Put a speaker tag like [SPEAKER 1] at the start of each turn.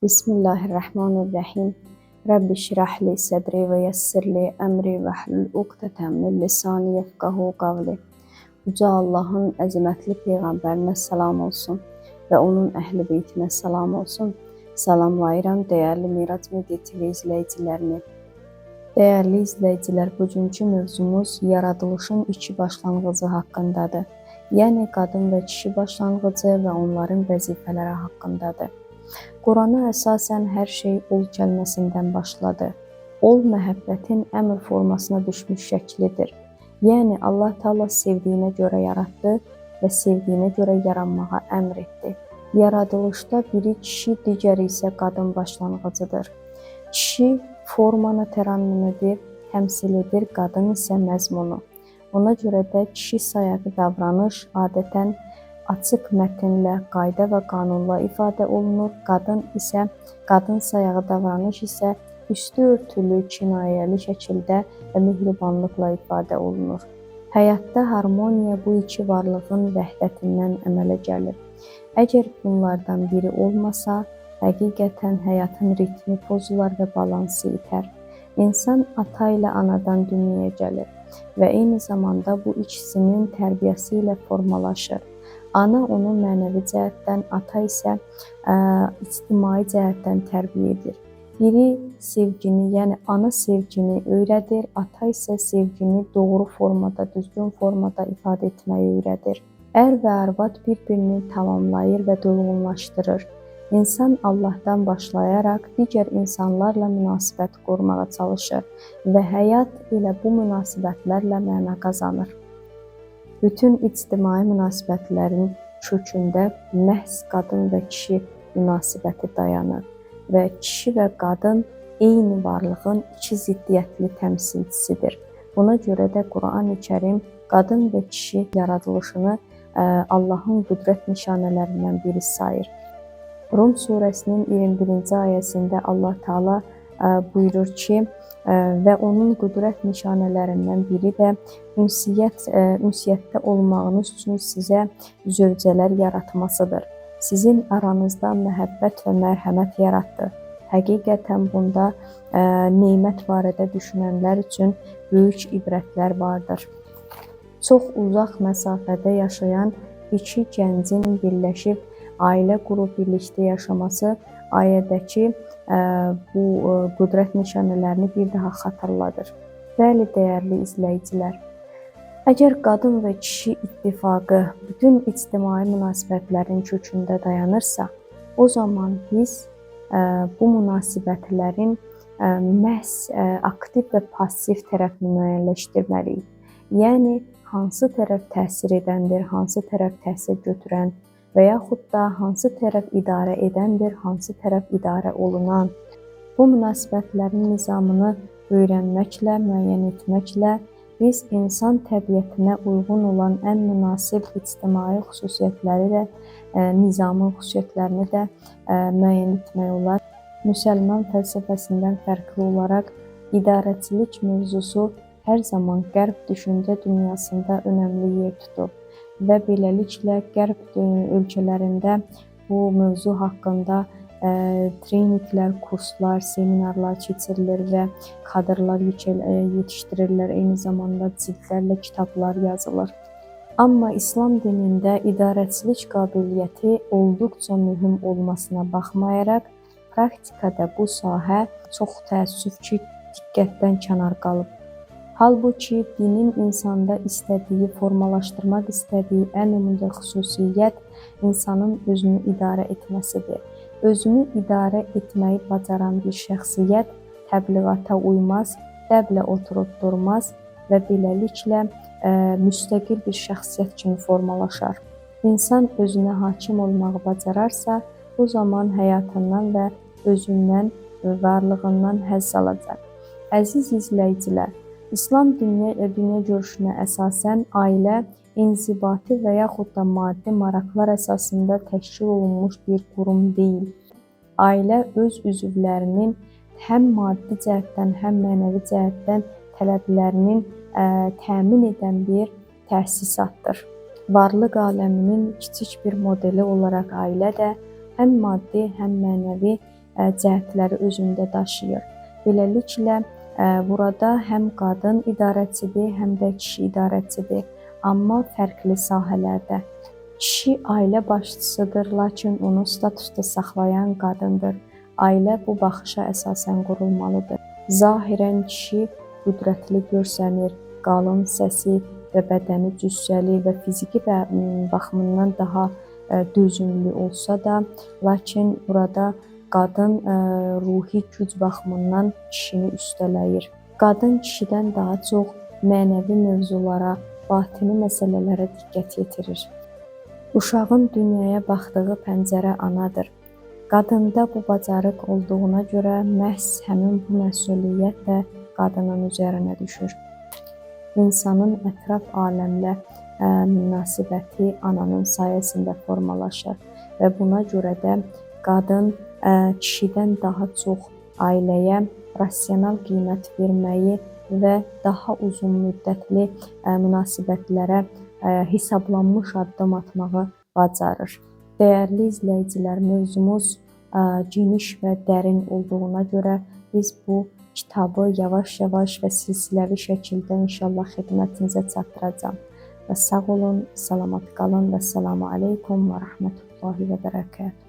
[SPEAKER 1] Bismillahirrahmanirrahim. Rabbi şrah li sadri və yəssir li əmri və hlul uqdətən min lisani yefqahu qavli. Uca Allahın əzəmətli peyğəmbərinə salam olsun və onun əhli beytinə salam olsun. Salamlayıram dəyərli Mirac Media TV izləyicilərini. Dəyərli izləyicilər, bugünkü mövzumuz yaradılışın iki başlanğıcı haqqındadır. Yəni qadın və kişi başlanğıcı və onların vəzifələri haqqındadır. Qurana əsasən hər şey ol kəlməsindən başladı. Ol məhəbbətin əmr formasına düşmüş şəklidir. Yəni Allah Taala sevdiyinə görə yaratdı və sevdiyinə görə yaranmağa əmr etdi. Yaradılışda biri kişi, digəri isə qadın başlanğıcıdır. Kişi formanı tərənnüm edir, təmsil edir, qadın isə məzmunu. Ona görə də kişi sayağı davranış adətən açıq mətnlə, qayda və qanunla ifadə olunur. Qadın sayağı davranış isə üstü örtülü, kinayəli şəkildə və mehribanlıqla ifadə olunur. Həyatda harmoniya bu iki varlığın vəhdətindən əmələ gəlir. Əgər bunlardan biri olmasa, həqiqətən həyatın ritmi pozular və balansı itər. İnsan ata ilə anadan dünyaya gəlir və eyni zamanda bu ikisinin tərbiyəsi ilə formalaşır. Ana onu mənəvi cəhətdən, ata isə ictimai cəhətdən tərbiyə edir. Biri sevgini, yəni ana sevgini öyrədir, ata isə sevgini doğru formada, düzgün formada ifadə etməyi öyrədir. Ər və arvad bir-birini tamamlayır və dolğunlaşdırır. İnsan Allahdan başlayaraq digər insanlarla münasibət qurmağa çalışır və həyat elə bu münasibətlərlə məna qazanır. Bütün ictimai münasibətlərin kökündə məhz qadın və kişi münasibəti dayanır və kişi və qadın eyni varlığın iki ziddiyyətli təmsilçisidir. Buna görə də Qurani-Kərim qadın və kişi yaradılışını Allahın qüdrət nişanələrindən biri sayır. Rum surəsinin 21-ci ayəsində Allah Taala buyurur ki, və onun qüdrət nişanələrindən biri də ünsiyyətdə olmağınız üçün sizə zövcələr yaratmasıdır. Sizin aranızda məhəbbət və mərhəmət yaratdı. Həqiqətən bunda nemət barədə düşünənlər üçün böyük ibrətlər vardır. Çox uzaq məsafədə yaşayan iki gəncin birləşib ailə qurub birlikdə yaşaması ayədəki bu qüdrət nişanələrini bir daha xatırladır. Bəli, dəyərli izləyicilər, əgər qadın və kişi ittifaqı bütün ictimai münasibətlərin kökündə dayanırsa, o zaman biz bu münasibətlərin məhz aktiv və passiv tərəfini müəyyənləşdirməliyik. Yəni, hansı tərəf təsir edəndir, hansı tərəf təsir götürən və yaxud da hansı tərəf idarə edəndir, hansı tərəf idarə olunan. Bu münasibətlərin nizamını öyrənməklə, müəyyən etməklə biz insan təbiətinə uyğun olan ən münasib ictimai xüsusiyyətləri və nizamın xüsusiyyətlərini də müəyyən etmək olar. Müsəlman fəlsəfəsindən fərqli olaraq idarəçilik mövzusu hər zaman qərb düşüncə dünyasında önəmli yer tutub və beləliklə qərb ölkələrində bu mövzu haqqında treninqlər, kurslar, seminarlar keçirilir və kadrlar yetişdirirlər, eyni zamanda cildlərlə kitablar yazılır. Amma İslam dinində idarəçilik qabiliyyəti olduqca mühüm olmasına baxmayaraq, praktikada bu sahə çox təəssüf ki, diqqətdən kənar qalıb. Halbuki dinin insanda istədiyi, formalaşdırmaq istədiyi ən ümumi xüsusiyyət insanın özünü idarə etməsidir. Özünü idarə etməyi bacaran bir şəxsiyyət təbliğata uymaz, dəblə oturub durmaz və beləliklə müstəqil bir şəxsiyyət kimi formalaşar. İnsan özünə hakim olmağı bacararsa, o zaman həyatından və özündən, varlığından həzz alacaq. Əziz izləyicilər, İslam dünya görüşünə əsasən ailə inzibati və yaxud da maddi maraqlar əsasında təşkil olunmuş bir qurum deyil. Ailə öz üzvlərinin həm maddi cəhətdən, həm mənəvi cəhətdən tələblərinin təmin edən bir təsisatdır. Varlıq aləminin kiçik bir modeli olaraq ailə də həm maddi, həm mənəvi cəhətləri özündə daşıyır. Beləliklə, burada həm qadın idarəçidir, həm də kişi idarəçidir, amma fərqli sahələrdə. Kişi ailə başçısıdır, lakin onu statusda saxlayan qadındır. Ailə bu baxışa əsasən qurulmalıdır. Zahirən kişi qüdrətli görsənir, qalın səsi və bədəni cüssəli və fiziki baxımından daha dözümlü olsa da, lakin burada qadın ruhi güc baxımından kişini üstələyir. Qadın kişidən daha çox mənəvi mövzulara, batini məsələlərə diqqət yetirir. Uşağın dünyaya baxdığı pəncərə anadır. Qadında bu bacarıq olduğuna görə məhz həmin bu məsuliyyət də qadının üzərinə düşür. İnsanın ətraf aləmlə münasibəti ananın sayəsində formalaşır və buna görə də qadın kişidən daha çox ailəyə rasional qiymət verməyi və daha uzun müddətli münasibətlərə hesablanmış addım atmağı bacarır. Dəyərli izləyicilər, mövzumuz geniş və dərin olduğuna görə biz bu kitabı yavaş-yavaş və silsiləvi şəkildə inşallah xidmətinizə çatdıracağam. Və sağ olun, salamat qalın və Əssalamu aleykum və rəhmətullahi və bərəkətuhu.